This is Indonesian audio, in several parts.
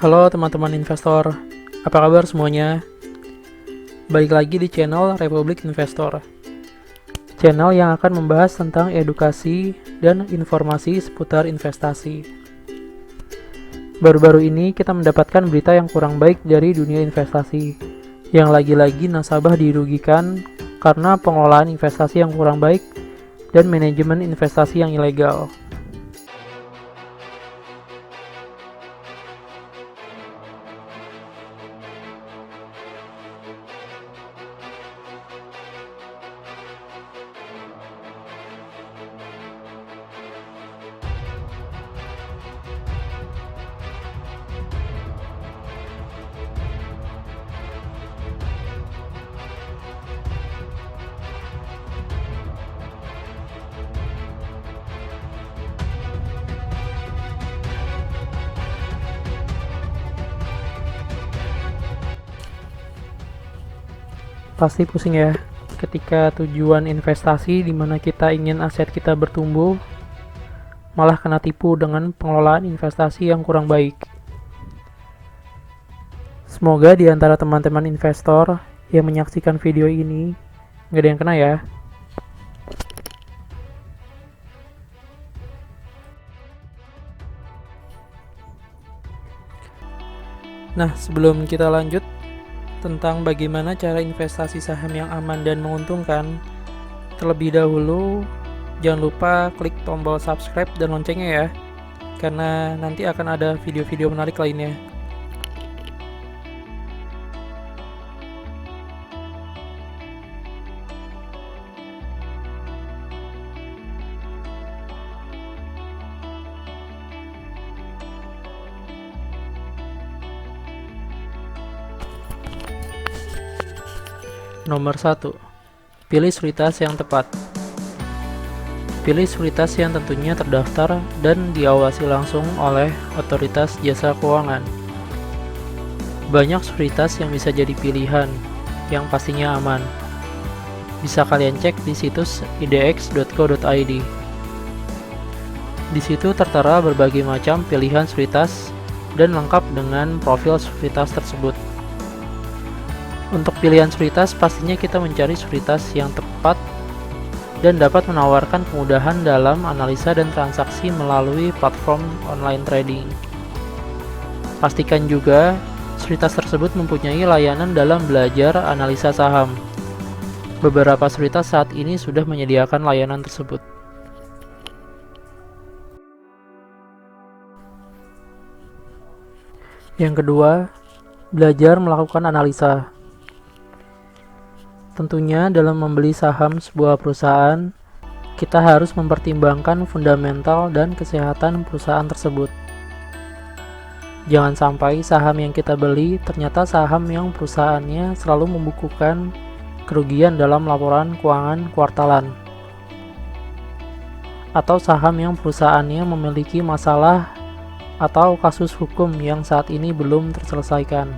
Halo teman-teman investor, apa kabar semuanya? Balik lagi di channel Republik Investor, channel yang akan membahas tentang edukasi dan informasi seputar investasi. Baru-baru ini kita mendapatkan berita yang kurang baik dari dunia investasi, yang lagi-lagi nasabah dirugikan karena pengelolaan investasi yang kurang baik dan manajemen investasi yang ilegal. Pasti pusing ya, ketika tujuan investasi di mana kita ingin aset kita bertumbuh, malah kena tipu dengan pengelolaan investasi yang kurang baik. Semoga di antara teman-teman investor yang menyaksikan video ini, nggak ada yang kena ya. Nah, sebelum kita lanjut tentang bagaimana cara investasi saham yang aman dan menguntungkan, terlebih dahulu jangan lupa klik tombol subscribe dan loncengnya ya, karena nanti akan ada video-video menarik lainnya. Nomor 1. Pilih sekuritas yang tepat. Pilih sekuritas yang tentunya terdaftar dan diawasi langsung oleh otoritas jasa keuangan. Banyak sekuritas yang bisa jadi pilihan, yang pastinya aman. Bisa kalian cek di situs idx.co.id. Di situ tertera berbagai macam pilihan sekuritas dan lengkap dengan profil sekuritas tersebut. Untuk pilihan sekuritas, pastinya kita mencari sekuritas yang tepat dan dapat menawarkan kemudahan dalam analisa dan transaksi melalui platform online trading. Pastikan juga sekuritas tersebut mempunyai layanan dalam belajar analisa saham. Beberapa sekuritas saat ini sudah menyediakan layanan tersebut. Yang kedua, belajar melakukan analisa. Tentunya dalam membeli saham sebuah perusahaan, kita harus mempertimbangkan fundamental dan kesehatan perusahaan tersebut. Jangan sampai saham yang kita beli ternyata saham yang perusahaannya selalu membukukan kerugian dalam laporan keuangan kuartalan, atau saham yang perusahaannya memiliki masalah atau kasus hukum yang saat ini belum terselesaikan.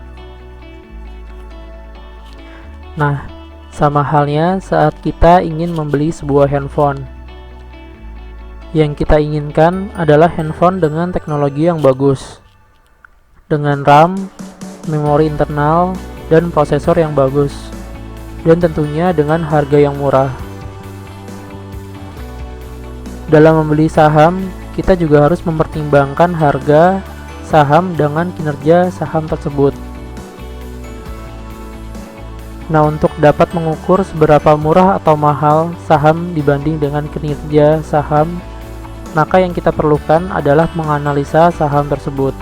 Nah, sama halnya saat kita ingin membeli sebuah handphone. Yang kita inginkan adalah handphone dengan teknologi yang bagus, dengan RAM, memori internal, dan prosesor yang bagus, dan tentunya dengan harga yang murah. Dalam membeli saham, kita juga harus mempertimbangkan harga saham dengan kinerja saham tersebut. Nah, untuk dapat mengukur seberapa murah atau mahal saham dibanding dengan kinerja saham, maka yang kita perlukan adalah menganalisa saham tersebut.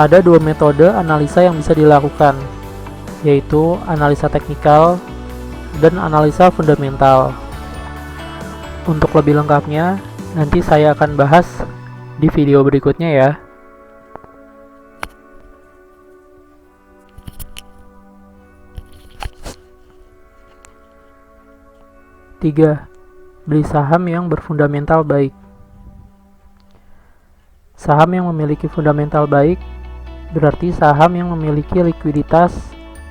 Ada dua metode analisa yang bisa dilakukan, yaitu analisa teknikal dan analisa fundamental. Untuk lebih lengkapnya, nanti saya akan bahas di video berikutnya ya. 3. Beli saham yang berfundamental baik. Saham yang memiliki fundamental baik berarti saham yang memiliki likuiditas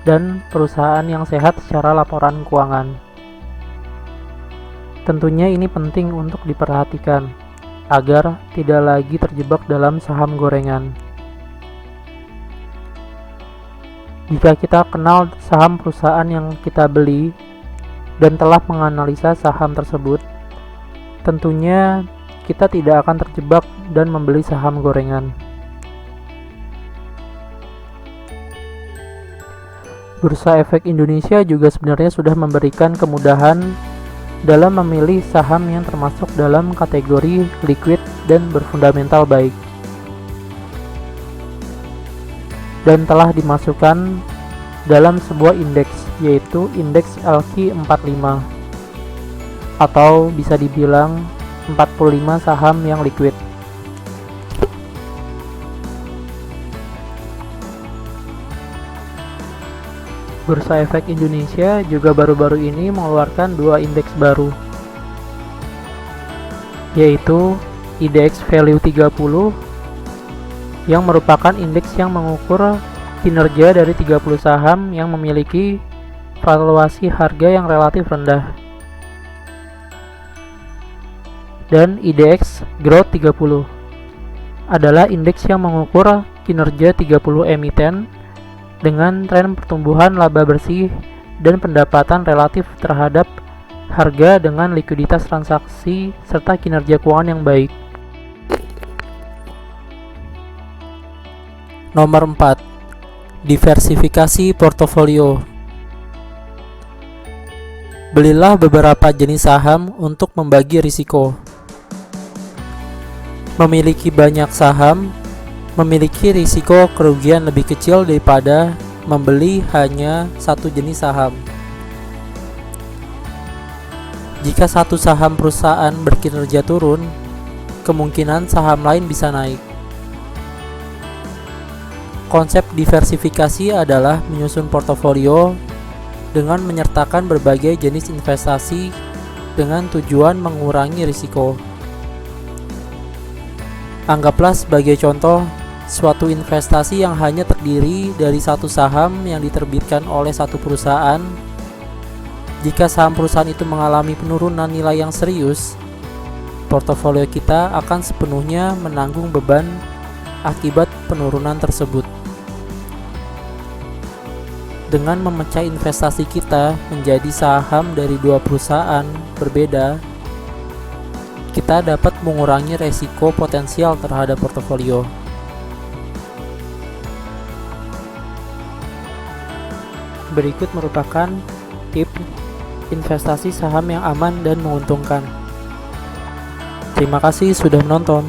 dan perusahaan yang sehat secara laporan keuangan. Tentunya ini penting untuk diperhatikan, agar tidak lagi terjebak dalam saham gorengan. Jika kita kenal saham perusahaan yang kita beli dan telah menganalisa saham tersebut, tentunya kita tidak akan terjebak dan membeli saham gorengan. Bursa Efek Indonesia juga sebenarnya sudah memberikan kemudahan dalam memilih saham yang termasuk dalam kategori liquid dan berfundamental baik, dan telah dimasukkan dalam sebuah indeks, yaitu indeks LQ45, atau bisa dibilang 45 saham yang liquid. Bursa Efek Indonesia juga baru-baru ini mengeluarkan dua indeks baru, yaitu IDX Value 30 yang merupakan indeks yang mengukur kinerja dari 30 saham yang memiliki valuasi harga yang relatif rendah, dan IDX Growth 30 adalah indeks yang mengukur kinerja 30 emiten dengan tren pertumbuhan laba bersih dan pendapatan relatif terhadap harga dengan likuiditas transaksi serta kinerja keuangan yang baik. Nomor 4. Diversifikasi portofolio. Belilah beberapa jenis saham untuk membagi risiko. Memiliki banyak saham memiliki risiko kerugian lebih kecil daripada membeli hanya satu jenis saham. Jika satu saham perusahaan berkinerja turun, kemungkinan saham lain bisa naik. Konsep diversifikasi adalah menyusun portofolio dengan menyertakan berbagai jenis investasi dengan tujuan mengurangi risiko. Anggaplah sebagai contoh suatu investasi yang hanya terdiri dari satu saham yang diterbitkan oleh satu perusahaan. Jika saham perusahaan itu mengalami penurunan nilai yang serius, portofolio kita akan sepenuhnya menanggung beban akibat penurunan tersebut. Dengan memecah investasi kita menjadi saham dari dua perusahaan berbeda, kita dapat mengurangi resiko potensial terhadap portofolio. Berikut merupakan tips investasi saham yang aman dan menguntungkan. Terima kasih sudah menonton.